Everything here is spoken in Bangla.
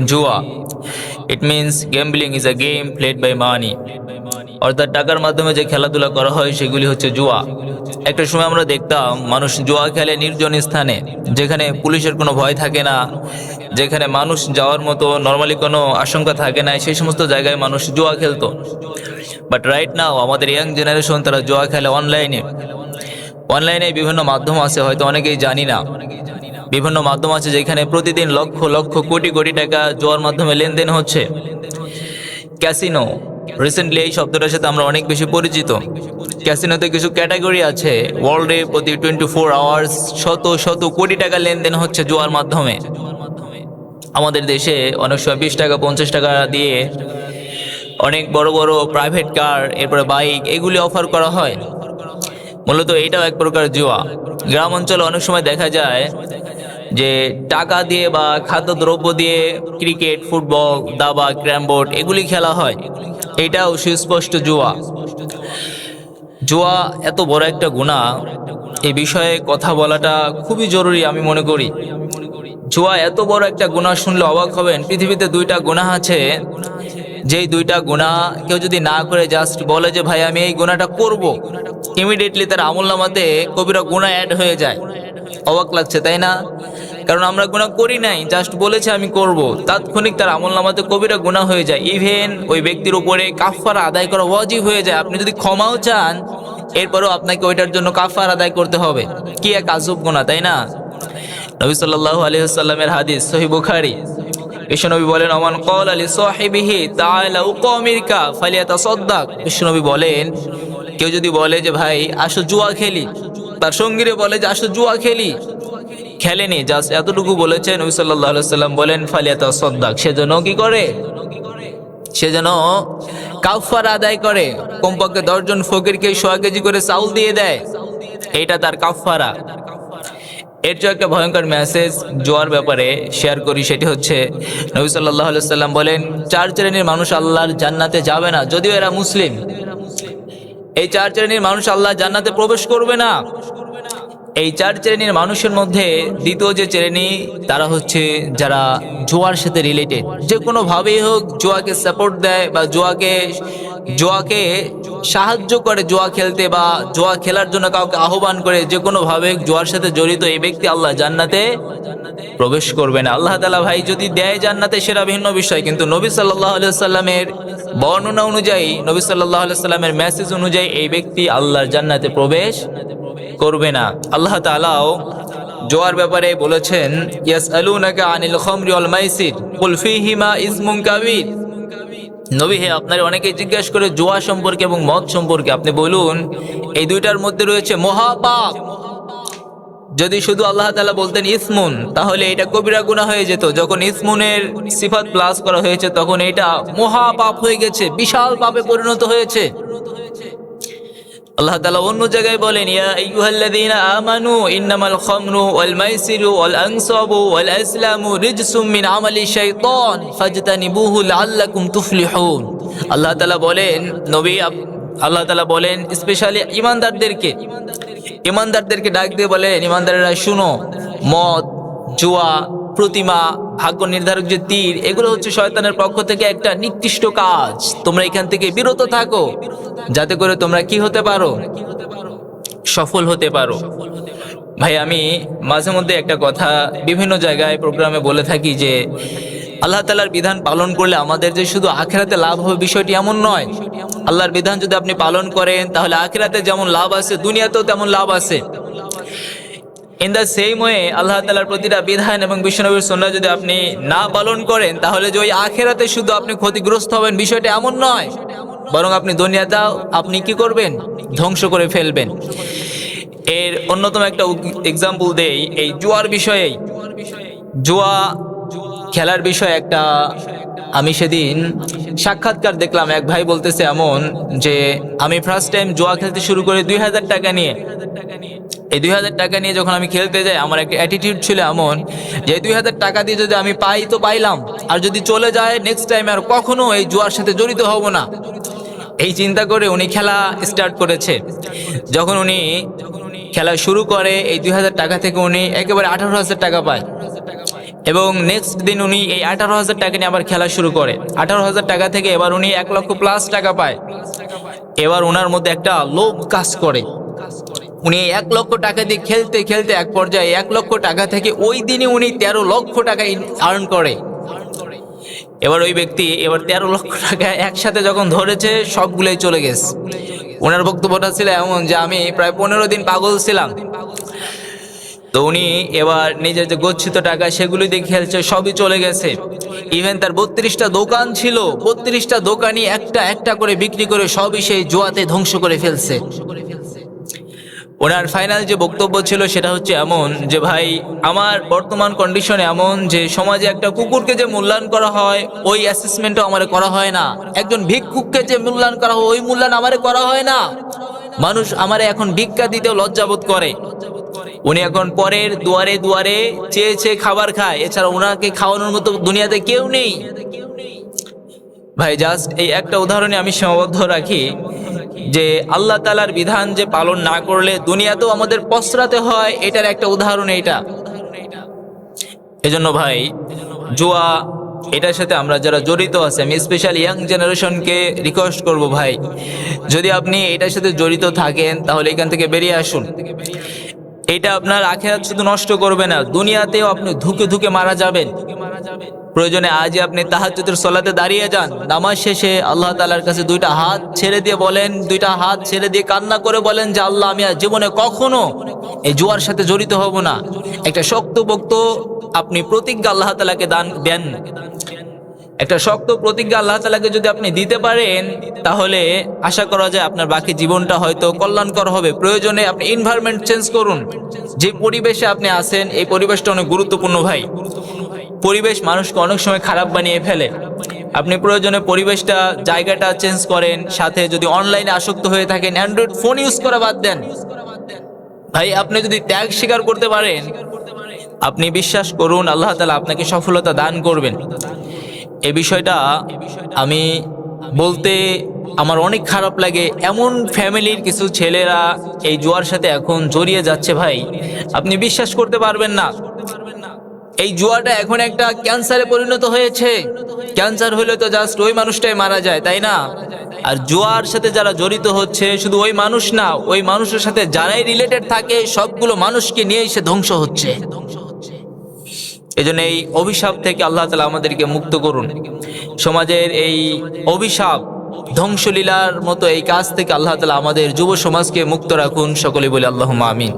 জুয়া। It means gambling is a game played by money, অর্থাৎ টাকার মাধ্যমে যে খেলাধুলা করা হয় সেগুলি হচ্ছে জুয়া। একটা সময় আমরা দেখতাম মানুষ জুয়া খেলে নির্জন স্থানে, যেখানে পুলিশের কোনো ভয় থাকে না, যেখানে মানুষ যাওয়ার মতো নর্মালি কোনো আশঙ্কা থাকে না, সেই সমস্ত জায়গায় মানুষ জুয়া খেলতো। বাট রাইট নাও আমাদের ইয়াং জেনারেশন তারা জুয়া খেলে অনলাইনে। অনলাইনে বিভিন্ন মাধ্যম আছে, হয়তো অনেকেই জানি না। বিভিন্ন মাধ্যম আছে যেখানে প্রতিদিন লক্ষ লক্ষ কোটি কোটি টাকা জুয়ার মাধ্যমে লেনদেন হচ্ছে। ক্যাসিনো, রিসেন্টলি এই শব্দটার সাথে আমরা অনেক বেশি পরিচিত। ক্যাসিনোতে কিছু ক্যাটাগরি আছে, ওয়ার্ল্ডে প্রতি 24 আওয়ার্স শত শত কোটি টাকা লেনদেন হচ্ছে জুয়ার মাধ্যমে। আমাদের দেশে অনেক সময় 20 টাকা 50 টাকা দিয়ে অনেক বড় বড় প্রাইভেট কার, এরপরে বাইক, এগুলি অফার করা হয়। মূলত এটাও এক প্রকার জুয়া। গ্রাম অঞ্চলে অনেক সময় দেখা যায় যে টাকা দিয়ে বা খাদ্যদ্রব্য দিয়ে ক্রিকেট, ফুটবল, দাবা, ক্যারাম বোর্ড এগুলি খেলা হয়। এটাও সুস্পষ্ট জুয়া। জুয়া এত বড় একটা গুনাহ, এই বিষয়ে কথা বলাটা খুবই জরুরি আমি মনে করি। জুয়া এত বড় একটা গুনাহ, শুনলে অবাক হবেন। পৃথিবীতে দুইটা গুনাহ আছে, যেই দুইটা গুনাহ কেউ যদি না করে জাস্ট বলে যে ভাই আমি এই গুনাহটা করব, ইমিডিয়েটলি তার আমলনামাতে কবিরা গুনাহ অ্যাড হয়ে যায়। অবাক লাগছে তাই না? কারণ আমরা গুনাহ করি নাই, জাস্ট বলেছে আমি করব, তাৎক্ষণিক তার আমলনামাতে কবিরা গুনাহ হয়ে যায়। ইভেন ওই ব্যক্তির উপরে কাফারা আদায় করা ওয়াজিব হয়ে যায়। আপনি যদি ক্ষমাও চান, এরপরও আপনাকে ওইটার জন্য কাফারা আদায় করতে হবে। কি এক আজব গুনাহ, তাই না? নবী সাল্লাল্লাহু আলাইহি ওয়াসাল্লামের হাদিস, সহিহ বুখারী, বিশ্বনবী বলেন ওমান ক্বালা লিসাহিবিহি তাআলা উকামিরকা ফালিয়াতাসাদদাক। বিশ্বনবী বলেন কেউ যদি বলে যে ভাই আসো জুয়া খেলি, তার সঙ্গীরে বলে যে আসো জুয়া খেলি, খেলেনি, জাস্ট এতটুকু বলেছেন, নবী সাল্লাল্লাহু আলাইহি ওয়াসাল্লাম বলেন ফালিয়াতাসাদদাক, সেজন্য কি করে? সেজন্য কাফারা আদায় করে। কমপক্ষে 10 জন ফকিরকে 100 কেজি করে চাউল দিয়ে দেয়, এটা তার কাফারা। এর চেয়ে একটা ভয়ঙ্কর মেসেজ জুয়ার ব্যাপারে শেয়ার করি, সেটি হচ্ছে নবী সাল্লাল্লাহু আলাইহি ওয়াসাল্লাম বলেন 4 শ্রেণীর মানুষ আল্লাহর জান্নাতে যাবে না, যদিও এরা মুসলিম। এই 4 শ্রেণীর মানুষ আল্লাহ জান্নাতে প্রবেশ করবে না। এই 4 শ্রেণীর মানুষের মধ্যে দ্বিতীয় যে শ্রেণী, তারা হচ্ছে যারা জুয়ার সাথে রিলেটেড, যে কোনো ভাবেই হোক জুয়াকে সাপোর্ট দেয় বা জুয়াকে সাহায্য করে জুয়া খেলতে, বা জুয়া খেলার জন্য কাউকে আহ্বান করে, যে কোনো ভাবে জুয়ার সাথে জড়িত এই ব্যক্তি আল্লাহ জান্নাতে প্রবেশ করবে না। আল্লাহ তাআলা ভাই যদি দেয় জান্নাতে সেটা ভিন্ন বিষয়, কিন্তু নবী সাল্লাল্লাহু আলাইহি ওয়াসাল্লামের বর্ণনা অনুযায়ী, নবী সাল্লাল্লাহু আলাইহি ওয়াসাল্লামের মেসেজ অনুযায়ী এই ব্যক্তি আল্লাহর জান্নাতে প্রবেশ করবে না। আল্লাহ তাআলাও জুয়ার ব্যাপারে বলেছেন ইয়াসআলুনাকা আনিল খামরি ওয়াল মাইসির কুল ফীহিমা ইসমুন কাবীর। নবী হে, আপনারা অনেকেই জিজ্ঞেস করে জুয়া সম্পর্কে এবং মদ সম্পর্কে, আপনি বলুন এই দুইটার মধ্যে রয়েছে মহাপাপ। যদি শুধু আল্লাহ তাআলা বলতেন ইসমুন, তাহলে এটা কবিরা গুনাহ হয়ে যেত। যখন ইসমুনের সিফাত প্লাস করা হয়েছে, তখন এটা মহাপাপ হয়ে গেছে, বিশাল পাপে পরিণত হয়েছে। আল্লাহ তাআলা অন্য জায়গায় বলেন ইয়া আইয়ুহাল্লাযীনা আমানু ইন্নামাল খামরু ওয়াল মাইসিরু ওয়াল আনসাবু ওয়াল আসলামু রিজসুম মিন আমালি শাইতান ফাজতানিবুহু লাআল্লাকুম তুফলিহুন। আল্লাহ তাআলা বলেন নবী, আল্লাহ তাআলা বলেন স্পেশালি ইমানদারদেরকে ডাক দিয়ে বলেন, ইমানদারেরা শুনো, মদ, জুয়া, প্রতিমা, ভাগ্য নির্ধারক যে তীর, এগুলো হচ্ছে শয়তানের পক্ষ থেকে একটা নিকৃষ্ট কাজ। তোমরা এখান থেকে বিরত থাকো, যাতে করে তোমরা কি হতে পারো? সফল হতে পারো। ভাই আমি মাঝে মধ্যে একটা কথা বিভিন্ন জায়গায় প্রোগ্রামে বলে থাকি যে আল্লাহ তাআলার বিধান পালন করলে আমাদের যে শুধু আখিরাতে লাভ হবে বিষয়টি এমন নয়। আল্লাহর বিধান যদি আপনি পালন করেন, তাহলে আখিরাতে যেমন লাভ আছে, দুনিয়াতেও তেমন লাভ আছে। ইন দ্য সেম ওয়ে আল্লাহ তাআলার প্রতিটা বিধান এবং বিশ্বনবীর সুন্নাহ যদি আপনি না পালন করেন, তাহলে যে ওই আখিরাতে শুধু আপনি ক্ষতিগ্রস্ত হবেন বিষয়টা এমন নয়, বরং আপনি দুনিয়াটাও আপনি কি করবেন? ধ্বংস করে ফেলবেন। এর অন্যতম একটা এক্সাম্পল দেই এই জুয়ার বিষয়েই। জুয়া খেলার বিষয়ে একটা আমি সেদিন সাক্ষাৎকার দেখলাম। এক ভাই বলতেছে এমন যে আমি ফার্স্ট টাইম জুয়া খেলতে শুরু করি 2000 টাকা নিয়ে। এই 2000 টাকা নিয়ে যখন আমি খেলতে যাই, আমার একটা অ্যাটিটিউড ছিল এমন যে 2000 টাকা দিয়ে যদি আমি পাই তো পাইলাম, আর যদি চলে যায় নেক্সট টাইম আর কখনো এই জুয়ার সাথে জড়িত হব না। এই চিন্তা করে উনি খেলা স্টার্ট করেছে। যখন উনি খেলা শুরু করে, এই 2000 টাকা থেকে উনি একেবারে 18,000 টাকা পায়। এবং নেক্সট দিন উনি এই 18,000 টাকা নিয়ে আবার খেলা শুরু করে। 18,000 টাকা থেকে এবার উনি 1 লক্ষ প্লাস টাকা পায়। এবার ওনার মধ্যে একটা লোভ কাজ করে। উনি 1 লক্ষ টাকা দিয়ে খেলতে খেলতে এক পর্যায়ে 1 লক্ষ টাকা থেকে ওই দিনে উনি 13 লক্ষ টাকা আর্ন করে। এবার ওই ব্যক্তি এবার 13 লক্ষ টাকা একসাথে যখন ধরেছে সবগুলোই চলে গেছে। ওনার বক্তব্যটা ছিল এমন যে আমি প্রায় 15 দিন পাগল ছিলাম। তো উনি এবার নিজের যে গচ্ছিত টাকা সেগুলি দিয়ে খেলছে, সবই চলে গেছে। ইভেন তার 32টা দোকান ছিল, 32টা দোকানই একটা একটা করে বিক্রি করে সবই সেই জুয়াতে ধ্বংস করে ফেলছে। ওনার ফাইনাল যে বক্তব্য ছিল সেটা হচ্ছে এমন যে ভাই, আমার বর্তমান কন্ডিশন এমন যে সমাজে একটা কুকুরকে যে মূল্যায়ন করা হয় ওই অ্যাসেসমেন্টও আমারে করা হয় না, একজন ভিক্ষুককে যে মূল্যায়ন করা হয় ওই মূল্যায়ন আমারে করা হয় না। মানুষ আমারে এখন ভিক্ষা দিতেও লজ্জাবোধ করে। উনি এখন পরের দুয়ারে দুয়ারে চেয়ে চেয়ে খাবার খায়, এছাড়া ওনাকে খাওয়ানোর মতো দুনিয়াতে কেউ নেই। ভাই জাস্ট এই একটা উদাহরণে আমি সীমাবদ্ধ রাখি যে আল্লাহ তাআলার বিধান যে পালন না করলে দুনিয়াতেও আমাদের পস্রাতে হয়, এটার একটা উদাহরণ এটা। এজন্য ভাই জুয়া এটার সাথে আমরা যারা জড়িত আছে, আমি স্পেশালি ইয়াং জেনারেশনকে রিকোয়েস্ট করব ভাই, যদি আপনি এটার সাথে জড়িত থাকেন তাহলে এখান থেকে বেরিয়ে আসুন। এটা আপনার আখিরাত শুধু নষ্ট করবে না, দুনিয়াতেও আপনি ধুকে ধুকে মারা যাবেন। প্রয়োজনে আজই আপনি তাহাজ্জুদের সালাতে দাঁড়িয়ে যান, নামাজ শেষে আল্লাহ তাআলার কাছে 2টা হাত ছেড়ে দিয়ে বলেন, 2টা হাত ছেড়ে দিয়ে কান্না করে বলেন যে আল্লাহ, আমি আর জীবনে কখনো এই জুয়ার সাথে জড়িত হব না। একটা শক্তপোক্ত আপনি প্রতিজ্ঞা আল্লাহ তাআলাকে দেন। একটা শক্ত প্রতিজ্ঞা আল্লাহ তাআলাকে যদি আপনি দিতে পারেন তাহলে আশা করা যায় আপনার বাকি জীবনটা হয়তো কল্যাণকর হবে। প্রয়োজনে আপনি এনভায়রনমেন্ট চেঞ্জ করুন। যে পরিবেশে আপনি আছেন এই পরিবেশটা অনেক গুরুত্বপূর্ণ ভাই। পরিবেশ মানুষকে অনেক সময় খারাপ বানিয়ে ফেলে। আপনি প্রয়োজনে পরিবেশটা জায়গাটা চেঞ্জ করেন। সাথে যদি অনলাইনে আসক্ত হয়ে থাকেন অ্যান্ড্রয়েড ফোন ইউজ করা বাদ দেন। ভাই আপনি যদি ত্যাগ স্বীকার করতে পারেন, আপনি বিশ্বাস করুন আল্লাহ তাআলা আপনাকে সফলতা দান করবেন। এই বিষয়টা আমি বলতে আমার অনেক খারাপ লাগে। এমন ফ্যামিলির কিছু ছেলেরা এই জুয়ার সাথে এখন জড়িয়ে যাচ্ছে ভাই, আপনি বিশ্বাস করতে পারবেন না। এই জুয়াটা এখন একটা ক্যান্সারে পরিণত হয়েছে। ক্যান্সার হলে তো জাস্ট ওই মানুষটাই মারা যায়, তাই না? আর জুয়ার সাথে যারা জড়িত হচ্ছে শুধু ওই মানুষ না, ওই মানুষের সাথে যারাই রিলেটেড থাকে সবগুলো মানুষকে নিয়েই সে ধ্বংস হচ্ছে। এজন্য এই অভিশাপ থেকে আল্লাহ তাআলা আমাদেরকে মুক্ত করুন। সমাজের এই অভিশাপ ধ্বংসলীলার মতো এই কাজ থেকে আল্লাহ তাআলা আমাদের যুব সমাজকে মুক্ত রাখুন। সকলে বলে আল্লাহুম্মা আমিন।